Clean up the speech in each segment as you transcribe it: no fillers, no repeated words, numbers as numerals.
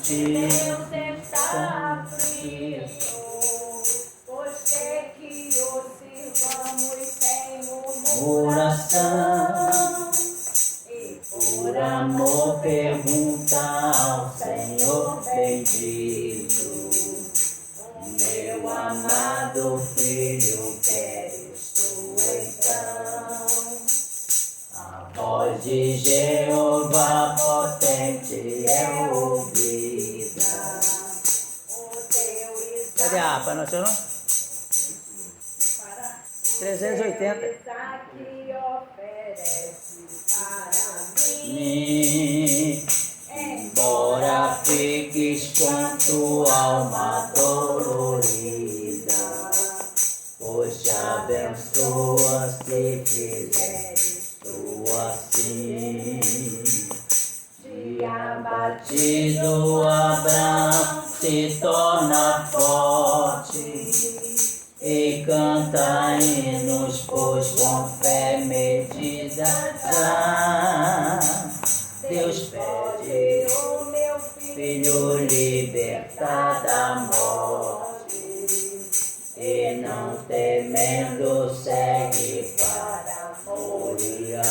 Deus está aflito, pois quer que o sirvamos sem murmuração. E por amor pergunta ao Senhor bendito: meu amado filho, queres tu então? A voz de Jeová potente é ouvida. O teu Cadê a APA? Não achou não? 380. Isaac oferece para mim. Embora fiques com tua alma dolorida, pois te abençoa se fizeres tu assim. De abatido Abraão se torna forte e canta hinos, pois com fé medida já Deus pede o meu filho libertar da morte, e não temendo segue para Moriá.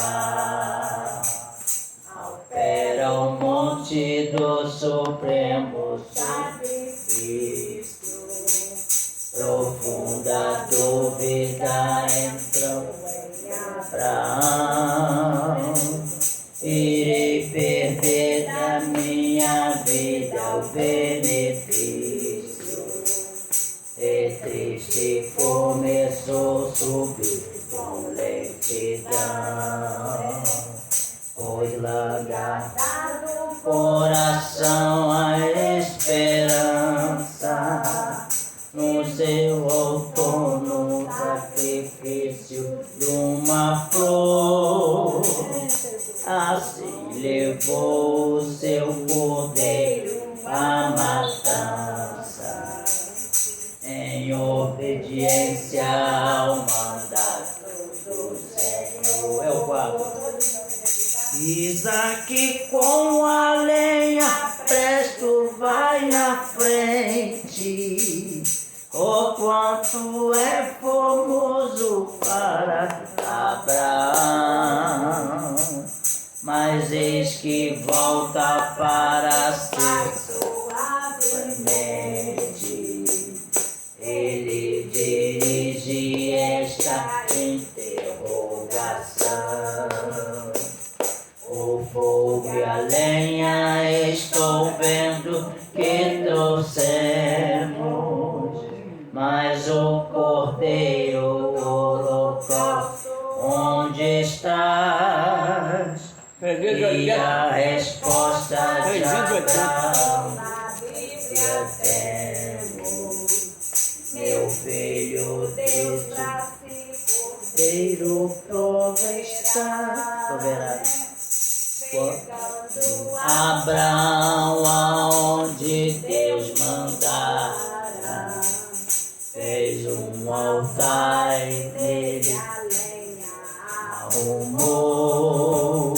Altera o monte do supremo sacrifício, profunda dúvida entrou em Abraão. Irei perder da minha vida o benefício, e triste começou a subir com lentidão, pois largar do coração a esperança no seu outono, sacrifício de uma flor. Assim levou o seu cordeiro à matança, em obediência ao mandato do Senhor. É o quadro. Isaac com a lenha presto vai na frente, oh quanto é formoso para Abraão. Mas eis que volta para ser suavemente, ele dirige esta interrogação. O fogo e a lenha estou vendo que trouxemos, mas o cordeiro, o holocausto, onde estás? E a resposta de Abraão na Bíblia temos: meu filho, Deus cordeiro prova está. Abraão, aonde Deus mandara, fez um altar e nele a lenha arrumou,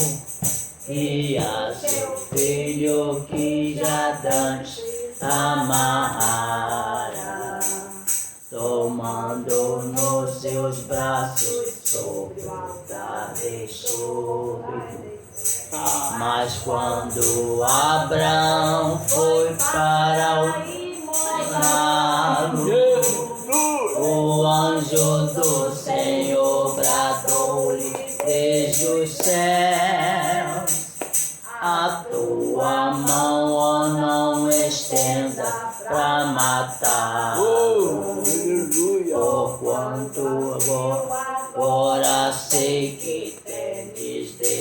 e a seu filho que já dantes amarrara, tomando nos seus braços sobre o altar deixou. Mas quando Abraão foi para o imolá-lo, o anjo do Senhor bradou-lhe desde os céus: a tua mão, ó, não estenda pra matar, porquanto agora sei que temes Deus.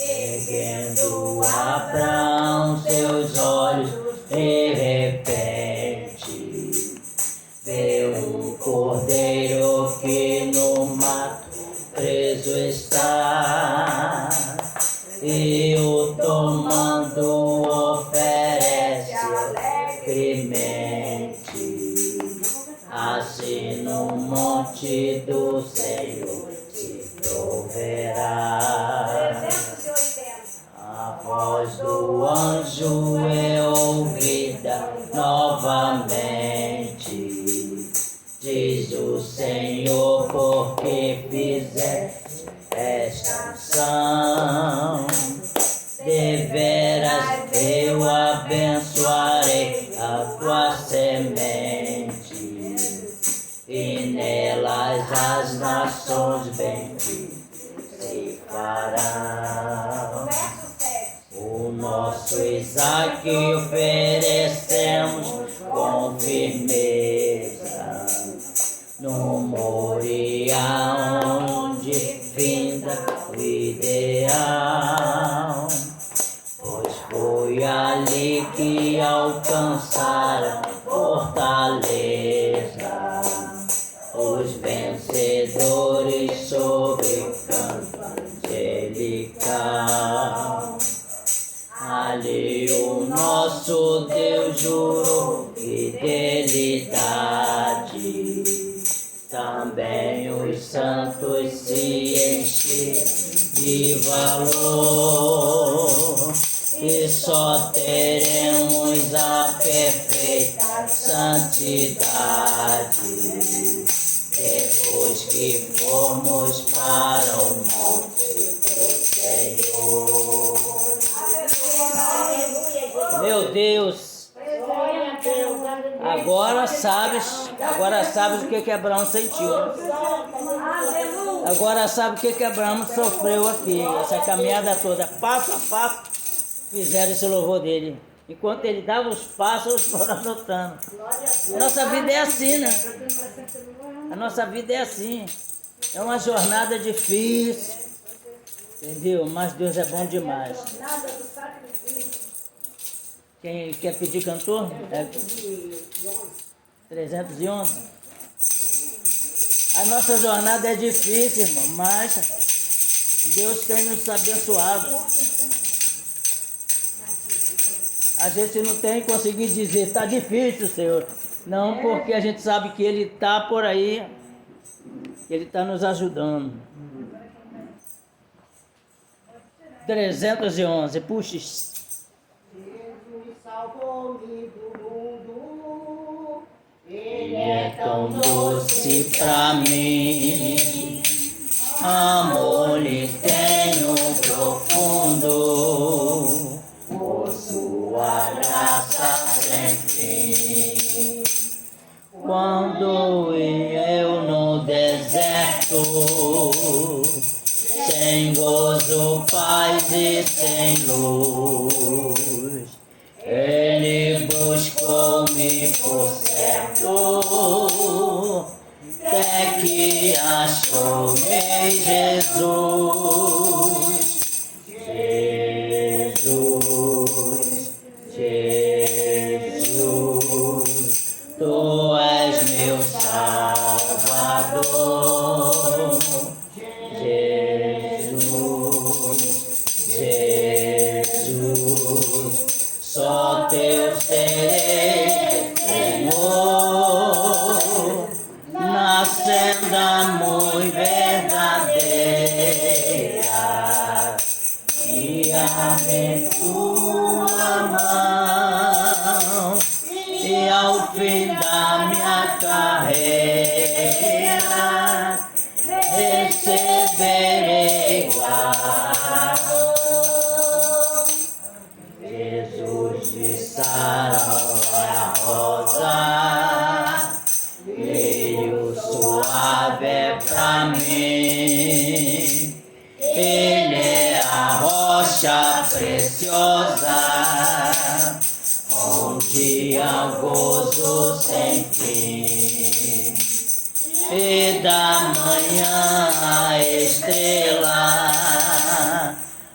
Erguendo Abraão seus olhos, de repente vê um cordeiro que no mato preso está, e o tomando oferece alegremente. Assim no monte do Senhor se proverá a voz do anjo é ouvida novamente. Diz o Senhor, porque fizeste esta ação. Deveras eu abençoarei a tua semente, e nelas as nações bem-te farão. O nosso Isaque oferecemos com firmeza no Moriá, onde finda o ideal. Pois foi ali que alcançaram fortaleza os vencedores sobre o campo angelical. Ali o nosso Deus jurou fidelidade. Também os santos se enchem de valor, e só teremos a perfeita santidade depois que formos para o monte do Senhor. Meu Deus, agora sabes o que Abraão sentiu. Agora sabe o que Abraão sofreu aqui, essa caminhada toda, passo a passo, fizeram esse louvor dele. Enquanto ele dava os passos, foram anotando. A nossa vida é assim, né? A nossa vida é assim. É uma jornada difícil, entendeu? Mas Deus é bom demais. Quem quer pedir cantor? É 311. A nossa jornada é difícil, irmão, mas Deus tem nos abençoado. A gente não tem conseguido dizer, está difícil, Senhor. Não, porque a gente sabe que Ele está por aí, que Ele está nos ajudando. 311, puxa. Salvou-me do mundo, Ele é tão doce pra mim, amor lhe tenho profundo, por sua graça sem fim. Quando eu no deserto, sem gozo, paz e sem luz, Ele buscou-me por certo, até que achou-me Jesus. Jesus, Tu és meu Salvador. Jesus, só Teu serei, Senhor, na senda muito verdadeira, guia-me Tua mão, e ao fim da minha carreira receberei galardão. Jesus de Sarão é a rosa, meio suave é pra mim. Ele é a rocha preciosa, onde há gozo sem fim. E da manhã a estrela,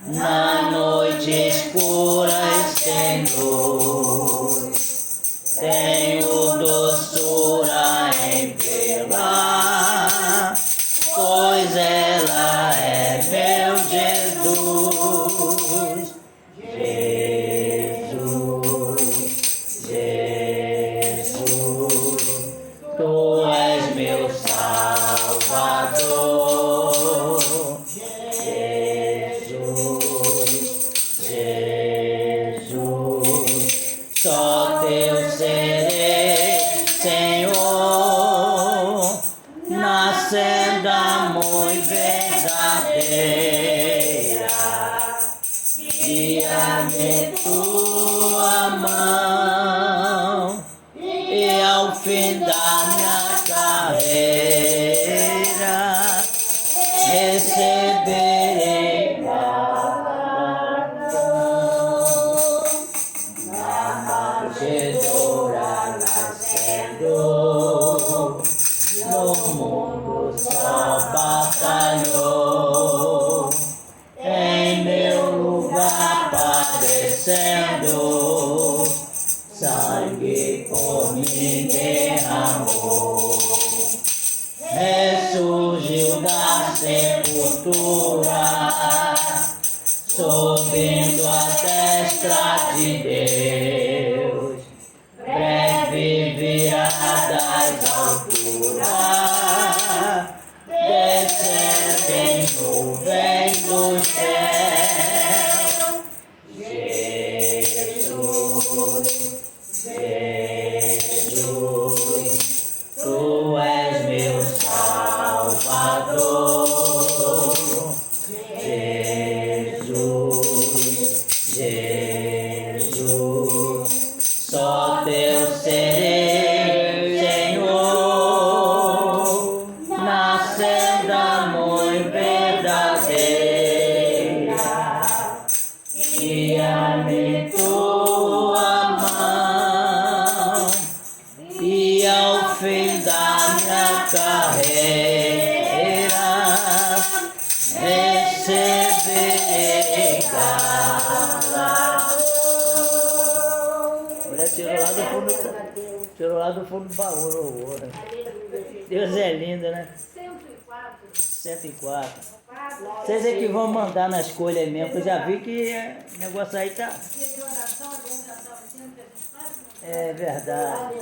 na noite escura e sem luz, tenho doçura em vê-la, pois ela é meu Jesus. Jesus, Tu és meu Salvador. Jesus. guia-me tua mão, e ao fim da minha carreira receberei galardão. Na manjedoura nascendo, no mundo só batalhou, em meu lugar padecendo, sangue por mim derramou. Ressurgiu da sepultura, subindo à destra de Deus, breve virá das alturas, descendo em nuvem do céu. Jesus, Jesus, tu és meu Salvador. Jesus, Jesus, só teu serei, Senhor, na senda muito verdadeira. Guia-me tua mão, e ao fim da minha carreira receberei galardão. Mulher tirou lá do fundo do baú. Deus é lindo, né? 104. Vocês é que vão mandar na escolha aí mesmo, que eu já vi que o negócio aí tá. É verdade.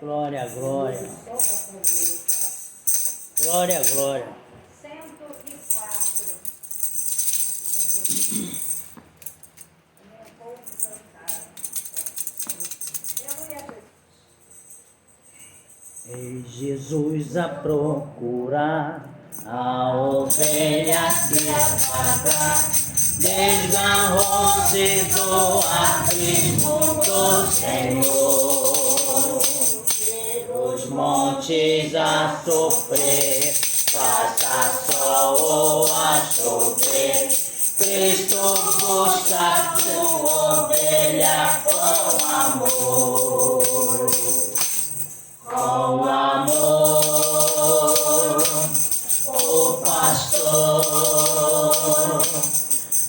Glória, glória. Glória, glória. 104. Ei, Jesus a procurar a ovelha que apaga, desgarrou-se do abismo do Senhor. Os montes a sofrer, faça sol ou a chover, Cristo busca sua ovelha com amor. Com amor, o pastor,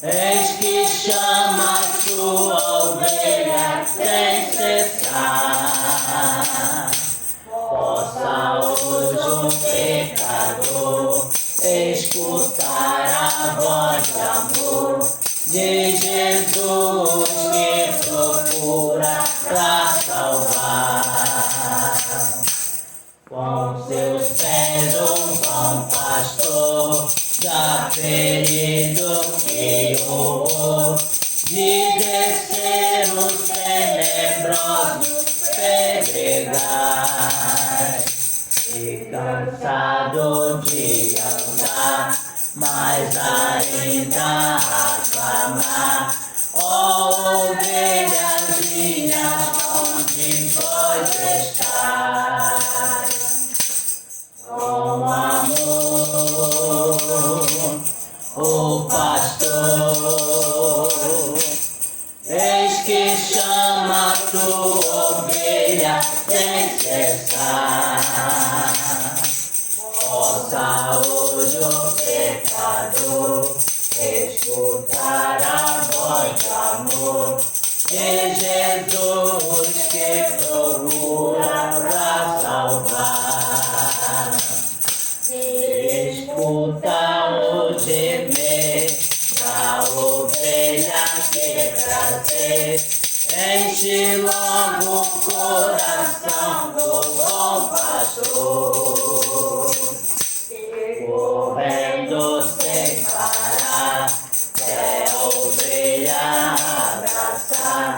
eis que chama sua ovelha sem cessar. Possa hoje um pecador escutar a voz de amor de Jesus que procura pra salvar. Com seus pés um bom pastor, já ferido que horror de descer os tenebrosos pedregais, e cansado de andar, mas ainda a clamar: ó ovelhas minhas, onde vós estáis? Com amor, o pastor, eis que chama tua ovelha sem cessar. Possa hoje o pecador escutar a voz de amor de Jesus que procura pra salvar. Escuta o gemer da ovelha que trazer, enche logo o coração do bom pastor, correndo sem parar, até a ovelha abraçar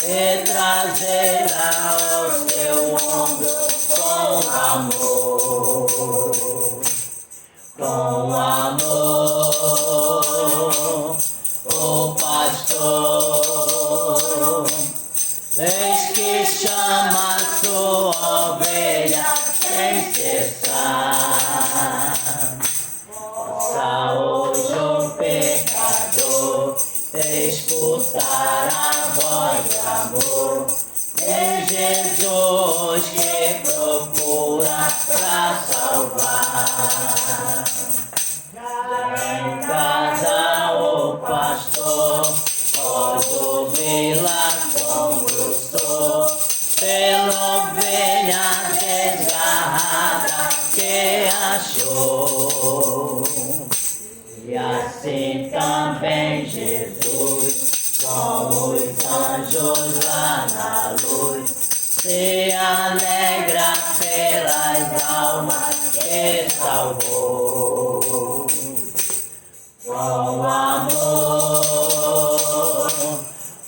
e trazê-la ao seu ombro com amor. Com amor, escutar a voz de amor. É Jesus que procura pra salvar. Em casa o pastor pode ouvi-la como estou, pela ovelha desgarrada que achou. E assim também Jesus, com os anjos lá na luz, se alegra pelas almas que salvou. Com amor,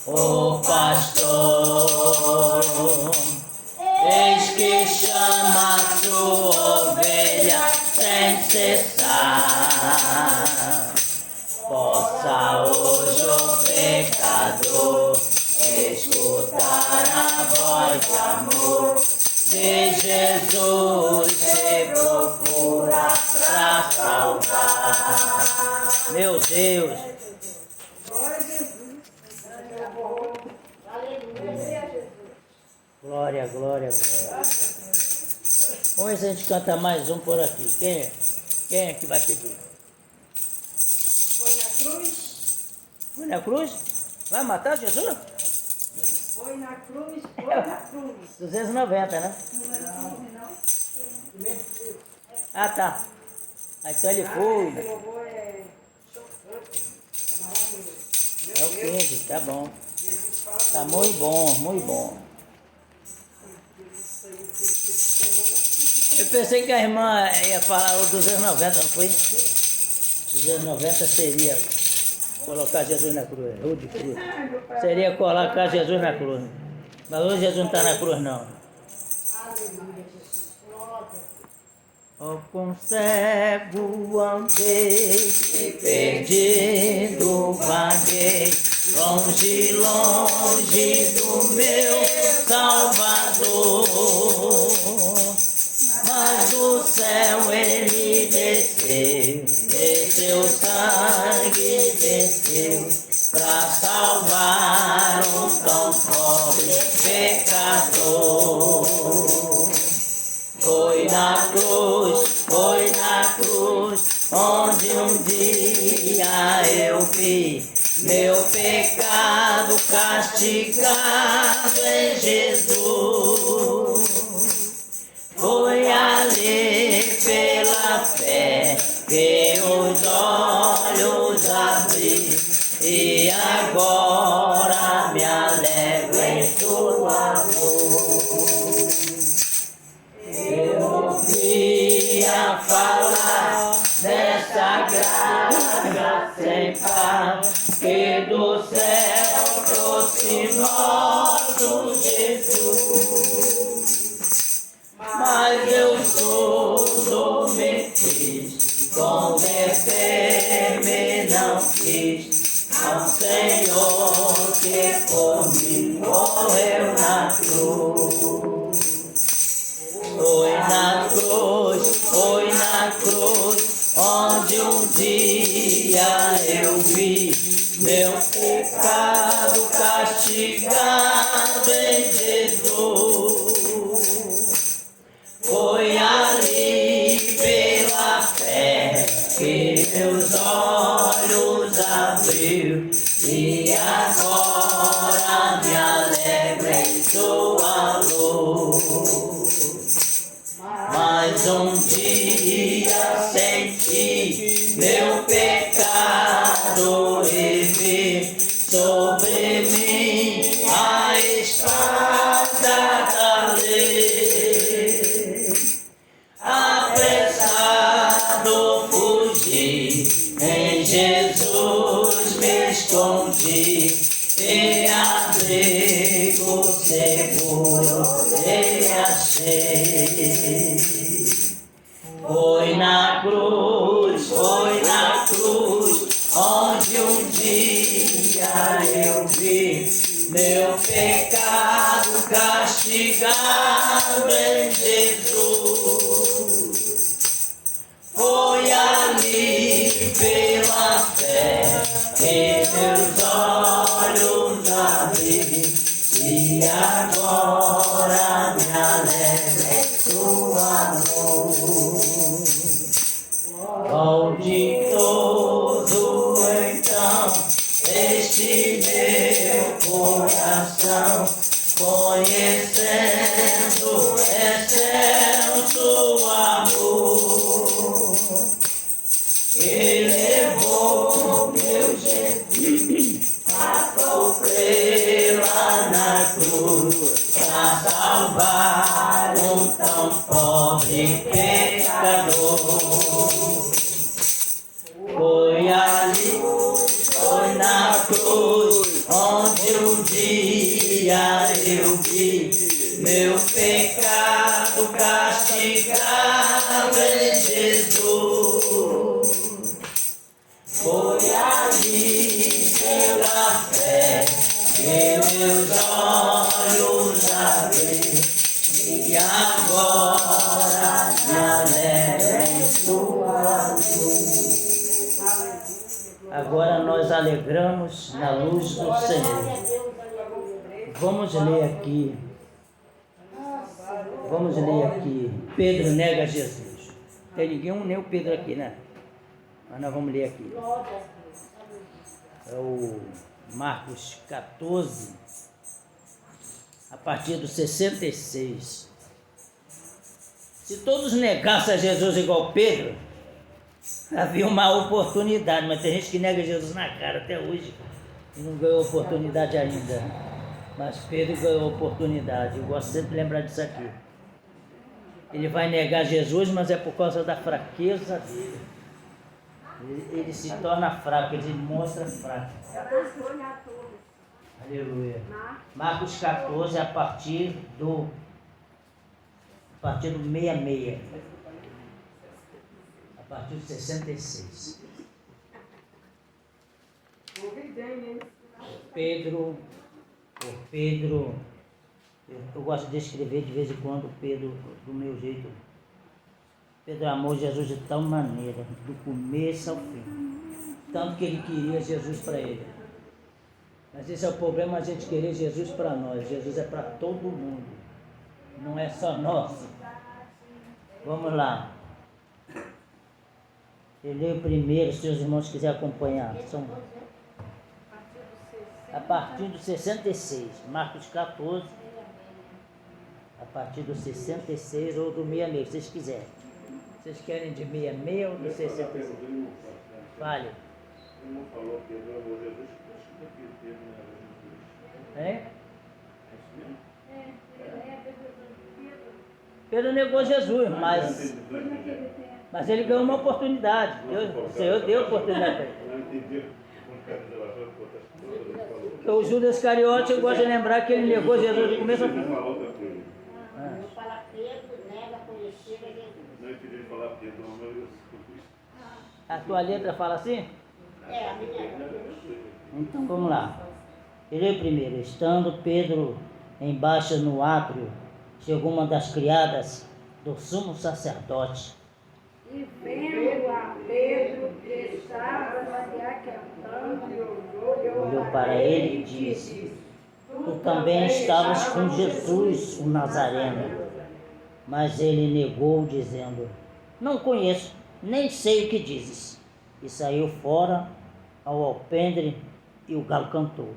o pastor, eis que chama sua ovelha sem cessar. Possa hoje o pecador escutar a voz de amor de Jesus que procura pra salvar. Meu Deus! Glória a Jesus. Aleluia, Jesus. Glória, glória, glória. Vamos ver se a gente canta mais um por aqui. Quem é que vai pedir? Foi na cruz. Foi na cruz? Vai matar Jesus? Foi na cruz, foi na cruz. 290, né? Não. Ah, tá. Então ele foi. Esse louvor é chocante. É maravilhoso. É o 15, tá bom. Jesus fala Tá muito bom, muito bom. Eu pensei que a irmã ia falar o 290, não foi? 290 seria colocar Jesus na cruz. Rude cruz. Seria colocar Jesus na cruz. Mas hoje Jesus não está na cruz, não. Aleluia, Jesus. Glória. Oh, com cego andei e perdido vaguei, longe, longe do meu Salvador. Mas do céu ele desceu, e seu sangue desceu, pra salvar um tão pobre pecador. Foi na cruz, onde um dia eu vi meu pecado castigado em Jesus. Foi ali pela fé que os olhos abri, e agora me alegro em tua luz. Eu ouvia falar dessa graça sem par, que do céu trouxe nosso Jesus. Mas eu tudo me fiz, converter-me não quis ao Senhor que por mim morreu na cruz. Foi na cruz, onde um dia eu vi meu pecado castigado em Jesus. Foi ali pela fé que meus olhos abriu, e agora me alegro em tua luz. Mas um dia senti meu pecado e vi sobre mim a espada da lei. Apressado fugi, em Jesus me escondi, e abrigo seguro me achei. Foi na cruz, onde um dia eu vi meu pecado castigado em Jesus. Foi ali pela fé que meus olhos este meu coração, conhecendo excelso amor, que levou meu Jesus a sofrer lá na cruz, pra salvar um tão pobre pecador. Foi ali, foi na cruz, onde um dia eu vi meu pecado castigado em Jesus. Foi ali pela fé que meus olhos abri, e agora me alegra em sua luz. Agora nós alegramos na luz do Senhor. Vamos ler aqui. Vamos ler aqui. Pedro nega Jesus. Tem ninguém, nem o Pedro aqui, né? Mas nós vamos ler aqui. É o Marcos 14, a partir do 66. Se todos negassem a Jesus igual Pedro, havia uma oportunidade, mas tem gente que nega Jesus na cara até hoje e não ganhou oportunidade ainda. Mas Pedro ganhou oportunidade. Eu gosto sempre de lembrar disso aqui. Ele vai negar Jesus, mas é por causa da fraqueza dele. Ele se torna fraco, ele mostra fraco. Aleluia. Marcos 14, a partir do 66. A partir do 66. Pedro, eu gosto de escrever de vez em quando Pedro do meu jeito. Pedro amou Jesus de tal maneira, do começo ao fim. Tanto que ele queria Jesus para ele. Mas esse é o problema, a gente querer Jesus para nós. Jesus é para todo mundo. Não é só nosso. Vamos lá. Eu leio primeiro, se os irmãos quiserem acompanhar. São a partir do 66, Marcos 14, a partir do 66 ou do 66, se vocês quiserem. Vocês querem de 66 ou do 66? Vale. Ele não falou que Pedro amou Jesus, acho que Pedro não era Jesus. É? É isso mesmo? Pedro negou Jesus, mas ele ganhou uma oportunidade. O Senhor deu oportunidade para ele. Não entendi quando o cara relatou com outras pessoas, ele falou. Porque o Judas Iscariote, eu gosto de lembrar que ele negou Jesus do começo ao Ele fim. falou outra coisa. Não fala Pedro, nega conhecer a Jesus. Não entendi ele falar Pedro, não, mas eu escuto isso. A tua letra fala assim? É, a minha. Então vamos lá. Eu leio primeiro. Estando Pedro embaixo no átrio, chegou uma das criadas do sumo sacerdote. E vendo a Pedro que estava se aquentando, Olhou para ele e disse: Tu também estavas com Jesus, o Nazareno. Mas ele negou, dizendo: Não conheço, nem sei o que dizes. E saiu fora ao alpendre, e o galo cantou.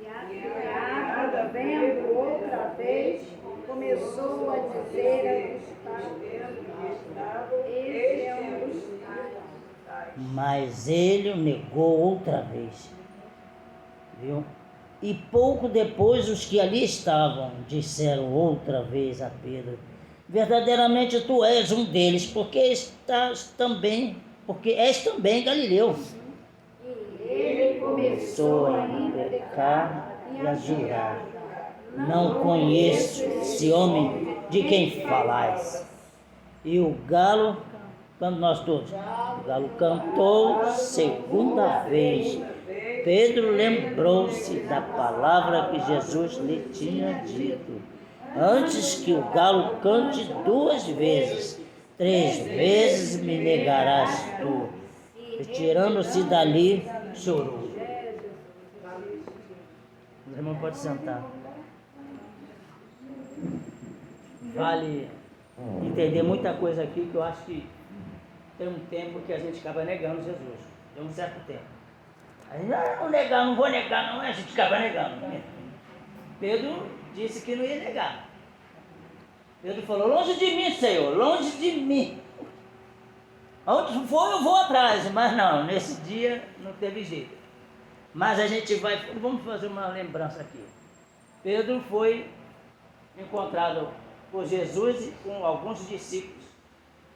E a criada, vendo outra vez, começou a dizer a Gustavo: Esse é um Gustavo. Mas ele o negou outra vez. Viu? E pouco depois os que ali estavam disseram outra vez a Pedro: Verdadeiramente tu és um deles, porque és também Galileu. E ele começou a imprecar E a jurar: Não conheço esse homem de quem falais. E o galo, quando nós todos, o galo cantou segunda vez. Pedro lembrou-se da palavra que Jesus lhe tinha dito: Antes que o galo cante 2 vezes, 3 vezes me negarás tu. Retirando-se dali, chorou. Os irmãos podem sentar. Vale entender muita coisa aqui, que eu acho que tem um tempo que a gente acaba negando Jesus. Tem um certo tempo. Aí, não negar, não vou negar, não. A gente acaba negando. Né? Pedro disse que não ia negar. Pedro falou, longe de mim, Senhor, longe de mim. Onde for eu vou atrás, mas não, nesse dia não teve jeito. Mas a gente vai, vamos fazer uma lembrança aqui. Pedro foi encontrado por Jesus e com alguns discípulos.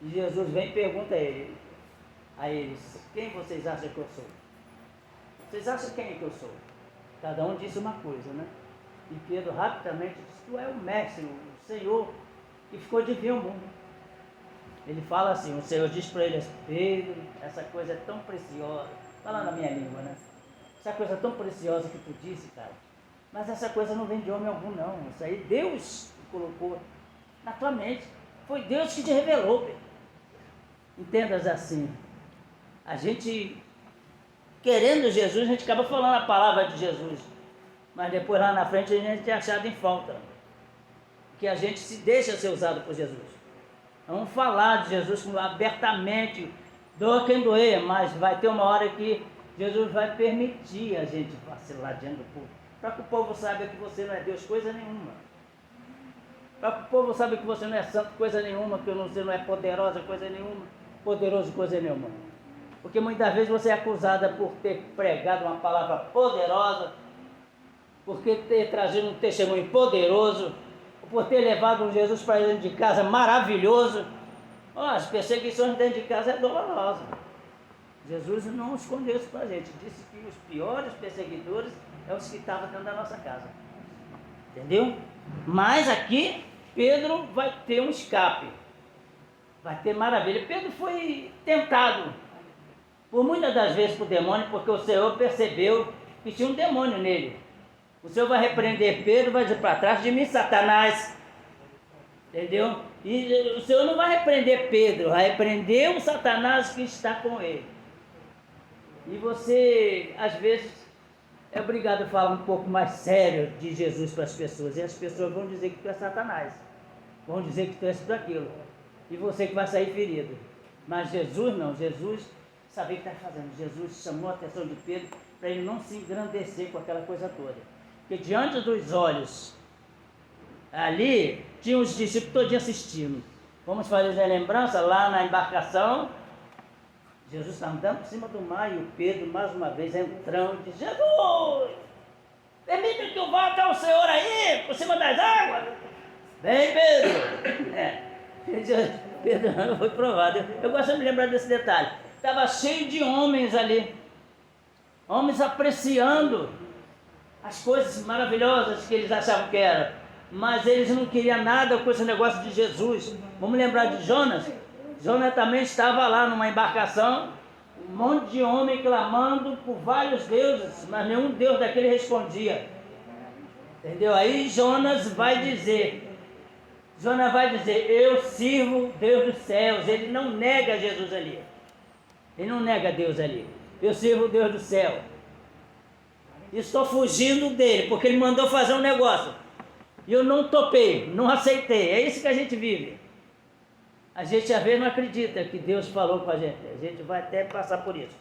E Jesus vem e pergunta a eles, quem vocês acham que eu sou? Vocês acham quem que eu sou? Cada um disse uma coisa, né? E Pedro rapidamente disse, tu é o mestre, o Senhor, que ficou de vir ao mundo. Ele fala assim, o Senhor diz para ele, Pedro, essa coisa é tão preciosa, fala na minha língua, né? Essa coisa tão preciosa que tu disse, cara, mas essa coisa não vem de homem algum, não. Isso aí Deus colocou na tua mente. Foi Deus que te revelou, Pedro. Entendas assim. A gente, querendo Jesus, a gente acaba falando a palavra de Jesus. Mas depois lá na frente a gente é achado em falta. Que a gente se deixa ser usado por Jesus. Vamos falar de Jesus abertamente. Doa quem doer, mas vai ter uma hora que Jesus vai permitir a gente vacilar diante do povo. Para que o povo saiba que você não é Deus coisa nenhuma. Para que o povo saiba que você não é santo coisa nenhuma, que você não é poderosa coisa nenhuma, poderoso coisa nenhuma. Porque muitas vezes você é acusada por ter pregado uma palavra poderosa, por ter trazido um testemunho poderoso, por ter levado um Jesus para dentro de casa maravilhoso. As perseguições dentro de casa é dolorosa. Jesus não escondeu isso para a gente. Disse que os piores perseguidores é os que estavam dentro da nossa casa. Entendeu? Mas aqui, Pedro vai ter um escape. Vai ter maravilha. Pedro foi tentado por muitas das vezes por demônio, porque o Senhor percebeu que tinha um demônio nele. O Senhor vai repreender Pedro, vai dizer para trás de mim, Satanás. Entendeu? E o Senhor não vai repreender Pedro, vai repreender o Satanás que está com ele. E você, às vezes, é obrigado a falar um pouco mais sério de Jesus para as pessoas. E as pessoas vão dizer que tu é Satanás. Vão dizer que tu és tudo aquilo. E você que vai sair ferido. Mas Jesus não, Jesus sabia o que está fazendo. Jesus chamou a atenção de Pedro para ele não se engrandecer com aquela coisa toda. Porque diante dos olhos, ali, tinha os discípulos todos assistindo. Vamos fazer a lembrança, lá na embarcação, Jesus está andando por cima do mar e o Pedro, mais uma vez, entrando e diz, Jesus, permite que eu vá até o Senhor aí, por cima das águas. Vem, Pedro. Pedro não foi provado. Eu gosto de me lembrar desse detalhe. Estava cheio de homens ali. Homens apreciando as coisas maravilhosas que eles achavam que eram. Mas eles não queriam nada com esse negócio de Jesus. Vamos lembrar de Jonas? Jonas também estava lá numa embarcação, um monte de homem clamando por vários deuses, mas nenhum deus daquele respondia. Entendeu? Aí Jonas vai dizer, eu sirvo Deus dos céus. Ele não nega Jesus ali. Ele não nega Deus ali. Eu sirvo o Deus do céu. E estou fugindo dele, porque ele mandou fazer um negócio. E eu não topei, não aceitei. É isso que a gente vive. A gente às vezes não acredita que Deus falou com a gente. A gente vai até passar por isso.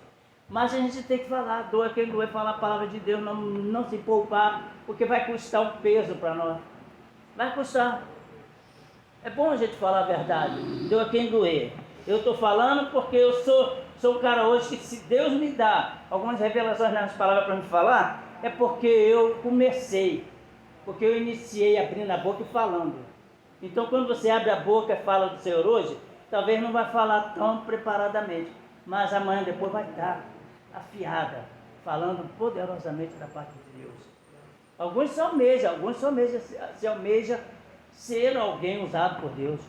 Mas a gente tem que falar, doa quem doer, falar a palavra de Deus, não se poupar, porque vai custar um peso para nós. Vai custar. É bom a gente falar a verdade, doa quem doer. Eu estou falando porque eu sou um cara hoje que, se Deus me dá algumas revelações nas palavras para me falar, é porque eu comecei, porque eu iniciei abrindo a boca e falando. Então, quando você abre a boca e fala do Senhor hoje, talvez não vai falar tão preparadamente, mas amanhã depois vai estar afiada, falando poderosamente da parte de Deus. Alguns se almeja ser alguém usado por Deus.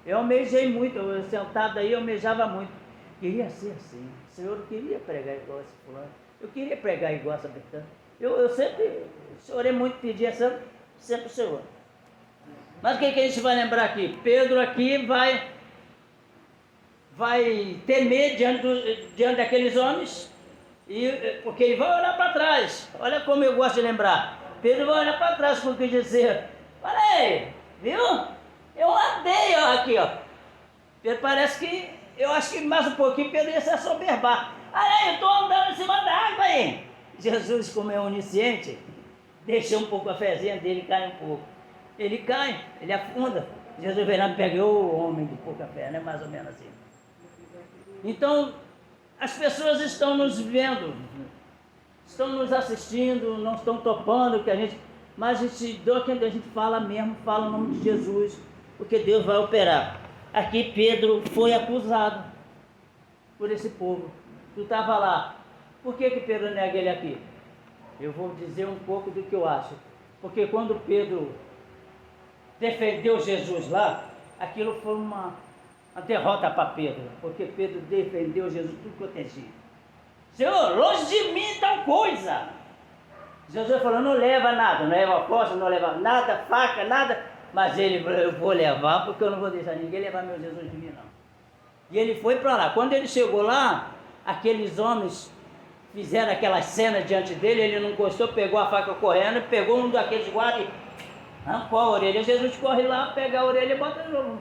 Eu almejei muito, eu sentado aí, eu almejava muito. Queria ser assim. Senhor, eu queria pregar igual esse fulano. Eu queria pregar igual essa Betânia. Eu sempre chorei muito, pedi sempre o Senhor. Mas o que a gente vai lembrar aqui? Pedro aqui vai temer diante daqueles homens, porque ele vai olhar para trás. Olha como eu gosto de lembrar. Pedro vai olhar para trás porque dizer, olha aí, viu? Eu andei aqui, ó. Pedro parece que, eu acho que mais um pouquinho Pedro ia se assoberbar. Olha aí, eu estou andando em cima da água aí. Jesus, como é onisciente, deixa um pouco a fezinha dele, cai um pouco. Ele cai, ele afunda. Jesus vem lá e pega o homem de pouca fé, né? Mais ou menos assim. Então, as pessoas estão nos vendo, estão nos assistindo, não estão topando o que a gente... Mas a gente fala mesmo, fala o nome de Jesus, porque Deus vai operar. Aqui Pedro foi acusado por esse povo. Tu estava lá. Por que Pedro nega ele aqui? Eu vou dizer um pouco do que eu acho. Porque quando Pedro defendeu Jesus lá, aquilo foi uma derrota para Pedro. Porque Pedro defendeu Jesus tudo quanto é jeito. Senhor, longe de mim tal coisa. Jesus falou, não leva nada, não leva costa, não leva nada, faca, nada. Mas ele, eu vou levar, porque eu não vou deixar ninguém levar meu Jesus de mim, não. E ele foi para lá. Quando ele chegou lá, aqueles homens fizeram aquela cena diante dele, ele não gostou, pegou a faca correndo, pegou um daqueles guardas e arrancou a orelha. Jesus corre lá, pega a orelha e bota de novo.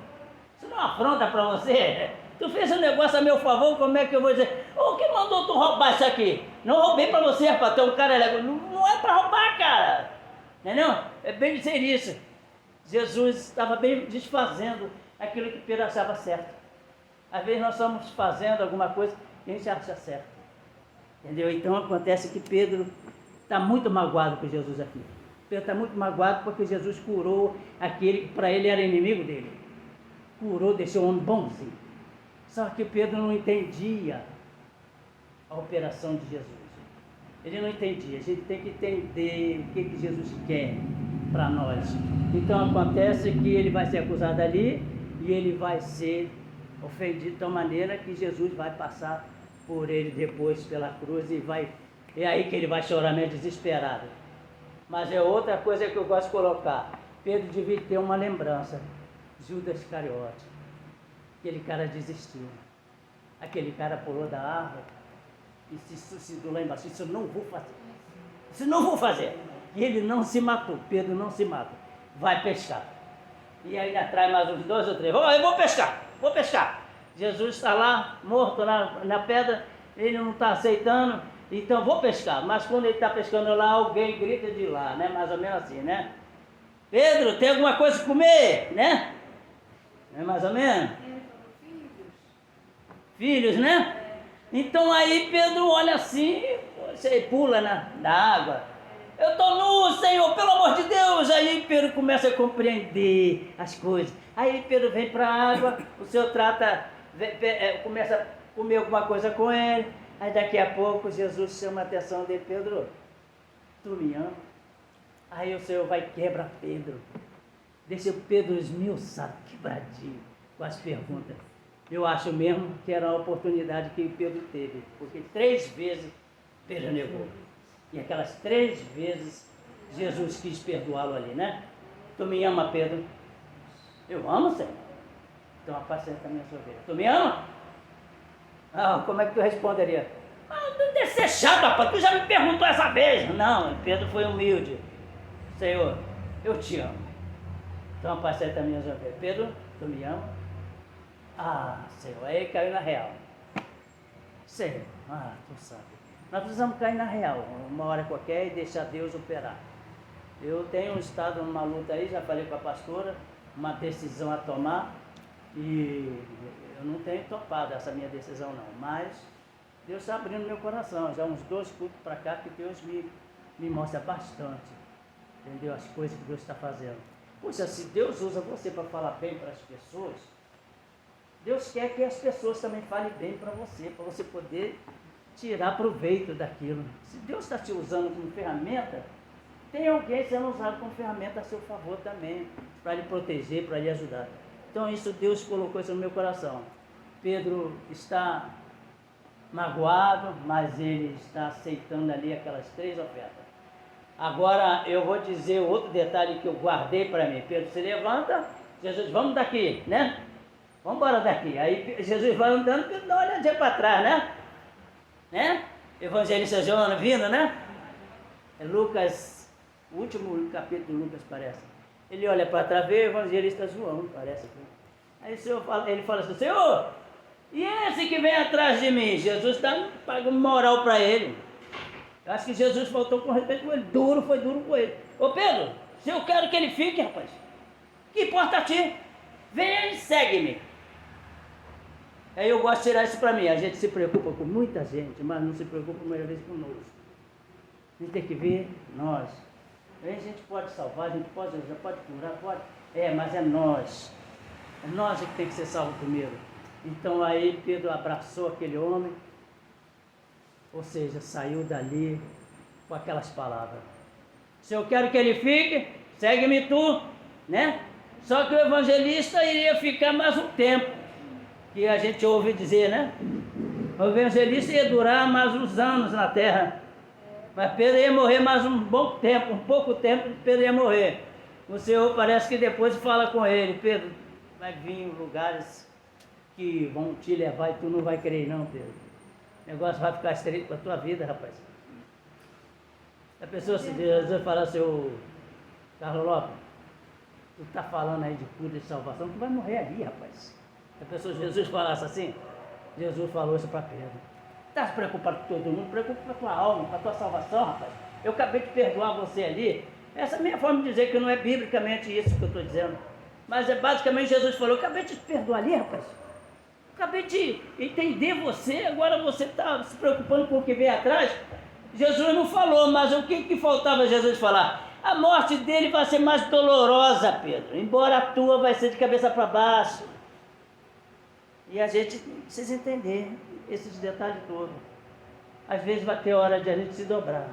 Isso não é uma afronta para você? Tu fez um negócio a meu favor, como é que eu vou dizer? O que mandou tu roubar isso aqui? Não roubei para você, rapaz, tem um cara legal. Não é para roubar, cara. Entendeu? É bem dizer isso. Jesus estava bem desfazendo aquilo que Pedro achava certo. Às vezes nós estamos fazendo alguma coisa que a gente acha certo. Entendeu? Então acontece que Pedro está muito magoado com Jesus aqui. Pedro está muito magoado porque Jesus curou aquele que para ele era inimigo dele. Curou, deixou o homem bonzinho. Só que Pedro não entendia a operação de Jesus. Ele não entendia. A gente tem que entender o que Jesus quer para nós. Então acontece que ele vai ser acusado ali e ele vai ser ofendido de tal maneira que Jesus vai passar por ele depois pela cruz e é aí que ele vai chorar meio desesperado. Mas é outra coisa que eu gosto de colocar. Pedro devia ter uma lembrança. Judas Iscariote. Aquele cara desistiu. Aquele cara pulou da árvore e se suicidou lá embaixo. Isso eu não vou fazer. Isso eu não vou fazer. E ele não se matou. Pedro não se mata. Vai pescar. E ainda traz mais uns 2 ou 3. Eu vou pescar. Vou pescar. Jesus está lá, morto na pedra. Ele não está aceitando. Então vou pescar. Mas quando ele está pescando lá, alguém grita de lá, né? Mais ou menos assim, né? Pedro, tem alguma coisa para comer, né? É mais ou menos? Filhos, né? Então aí Pedro olha assim, você pula na água. Eu estou nu, Senhor, pelo amor de Deus. Aí Pedro começa a compreender as coisas. Aí Pedro vem para a água, o Senhor começa a comer alguma coisa com ele. Aí daqui a pouco Jesus chama a atenção de Pedro. Tu me ama? Aí o Senhor vai quebrar Pedro. Deixa o Pedro esmiuçado, quebradinho, com as perguntas. Eu acho mesmo que era a oportunidade que Pedro teve, porque 3 vezes Pedro negou. E aquelas 3 vezes Jesus quis perdoá-lo ali, né? Tu me ama, Pedro? Eu amo, Senhor. Então apacenta a minha ovelha. Tu me ama? Ah, como é que tu responderia? Não deve ser chato, rapaz, tu já me perguntou essa vez. Não, Pedro foi humilde. Senhor, eu te amo. Então apacenta a minha ovelha. Pedro, tu me ama? Ah, Senhor, aí caiu na real. Senhor, tu sabe. Nós precisamos cair na real, uma hora qualquer, e deixar Deus operar. Eu tenho estado numa luta aí, já falei com a pastora, uma decisão a tomar, e eu não tenho topado essa minha decisão não, mas Deus está abrindo meu coração, já uns 2 cultos para cá que Deus me mostra bastante, entendeu? As coisas que Deus está fazendo. Poxa, se Deus usa você para falar bem para as pessoas, Deus quer que as pessoas também falem bem para você poder tirar proveito daquilo. Se Deus está te usando como ferramenta, tem alguém sendo usado como ferramenta a seu favor também, para lhe proteger, para lhe ajudar. Então isso Deus colocou isso no meu coração. Pedro está magoado, mas ele está aceitando ali aquelas 3 ofertas. Agora eu vou dizer outro detalhe que eu guardei para mim. Pedro se levanta, Jesus, vamos daqui, né? Vamos embora daqui. Aí Jesus vai andando, Pedro dá uma olhadinha para trás, né? Evangelista João vindo, né? É Lucas, o último capítulo de Lucas parece. Ele olha para trás, vê o evangelista João, parece. Aí ele fala assim, Senhor, e esse que vem atrás de mim? Jesus está pagando moral para ele. Eu acho que Jesus faltou com respeito com ele. Duro, foi duro com ele. Ô Pedro, se eu quero que ele fique, rapaz, que importa a ti? Vem e segue-me. Aí eu gosto de tirar isso para mim. A gente se preocupa com muita gente, mas não se preocupa mais vezes conosco. A gente tem que ver nós. Aí a gente pode salvar, a gente pode ajudar, pode curar, pode. Mas é nós. É nós que tem que ser salvo primeiro. Então aí Pedro abraçou aquele homem, ou seja, saiu dali com aquelas palavras. Se eu quero que ele fique, segue-me tu, né? Só que o evangelista iria ficar mais um tempo, que a gente ouve dizer, né? O evangelista ia durar mais uns anos na terra, mas Pedro ia morrer mais um bom tempo, um pouco tempo, Pedro ia morrer. O Senhor parece que depois fala com ele, Pedro, vai vir lugares que vão te levar e tu não vai querer não, Pedro. O negócio vai ficar estreito para a tua vida, rapaz. A pessoa, se Jesus falar assim, ô Carlos Lopes, tu está falando aí de cura e salvação, tu vai morrer ali, rapaz. A pessoa, Jesus falasse assim, Jesus falou isso para Pedro. Está se preocupado com todo mundo, preocupa com a tua alma, com a tua salvação, rapaz. Eu acabei de perdoar você ali. Essa é a minha forma de dizer que não é biblicamente isso que eu estou dizendo. Mas basicamente Jesus falou, eu acabei de te perdoar ali, rapaz. Acabei de entender você, agora você está se preocupando com o que vem atrás. Jesus não falou, mas o que faltava Jesus falar? A morte dele vai ser mais dolorosa, Pedro, embora a tua vai ser de cabeça para baixo. E a gente precisa entender esses detalhes todos. Às vezes vai ter hora de a gente se dobrar.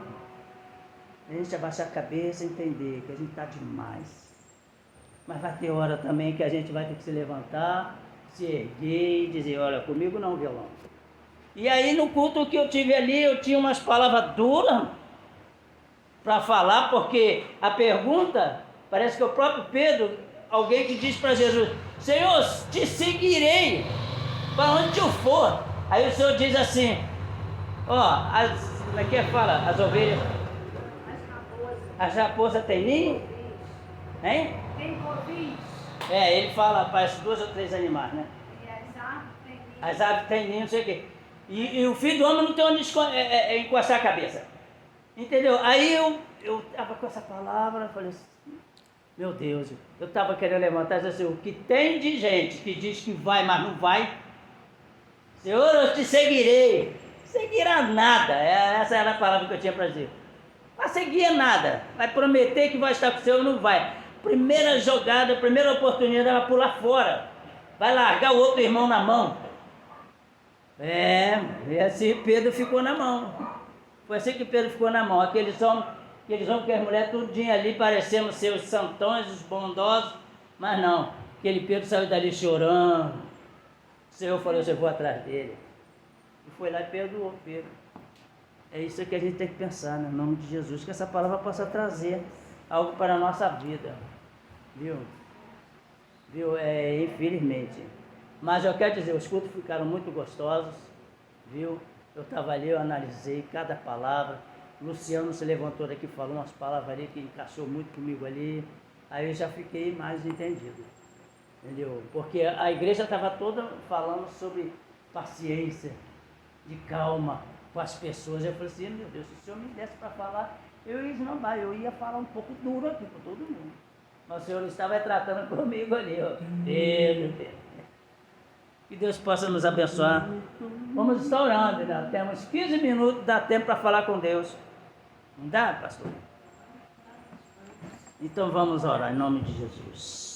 A gente abaixar a cabeça e entender que a gente está demais. Mas vai ter hora também que a gente vai ter que se levantar, se erguer e dizer, olha, comigo não, violão. E aí no culto que eu tive ali, eu tinha umas palavras duras para falar, porque a pergunta, parece que é o próprio Pedro, alguém que diz para Jesus, Senhor, te seguirei para onde eu for. Aí o Senhor diz assim, como é que fala? As ovelhas, as raposas têm ninho? Hein? Tem corvinhos. Ele fala, parece 2 ou 3 animais, né? E as aves têm ninho. As aves têm ninho, não sei o quê. E o filho do homem não tem onde encostar a cabeça. Entendeu? Aí eu estava com essa palavra, falei assim, meu Deus, eu estava querendo levantar e dizer assim, o que tem de gente que diz que vai, mas não vai, Senhor, eu te seguirei. Seguirá nada, essa era a palavra que eu tinha para dizer. Vai seguir nada, vai prometer que vai estar com o Senhor, não vai. Primeira jogada, primeira oportunidade, vai pular fora, vai largar o outro irmão na mão. E assim Pedro ficou na mão. Foi assim que Pedro ficou na mão. Aqueles homens que as mulheres tudinho ali parecendo ser os santões, os bondosos, mas não, aquele Pedro saiu dali chorando. O Senhor falou, eu vou atrás dele. E foi lá e perdoou Pedro. É isso que a gente tem que pensar, no nome de Jesus, que essa palavra possa trazer algo para a nossa vida. Viu? Infelizmente. Mas eu quero dizer, os cultos ficaram muito gostosos, viu? Eu estava ali, eu analisei cada palavra. Luciano se levantou daqui, falou umas palavras ali que encaixou muito comigo ali. Aí eu já fiquei mais entendido, entendeu? Porque a igreja estava toda falando sobre paciência, de calma com as pessoas. Eu falei assim, meu Deus, se o Senhor me desse para falar, eu ia falar um pouco duro aqui com todo mundo. Mas o Senhor estava tratando comigo ali, ó. Pedro. Que Deus possa nos abençoar. Vamos estar orando, né? Temos 15 minutos, dá tempo para falar com Deus. Não dá, pastor? Então vamos orar em nome de Jesus.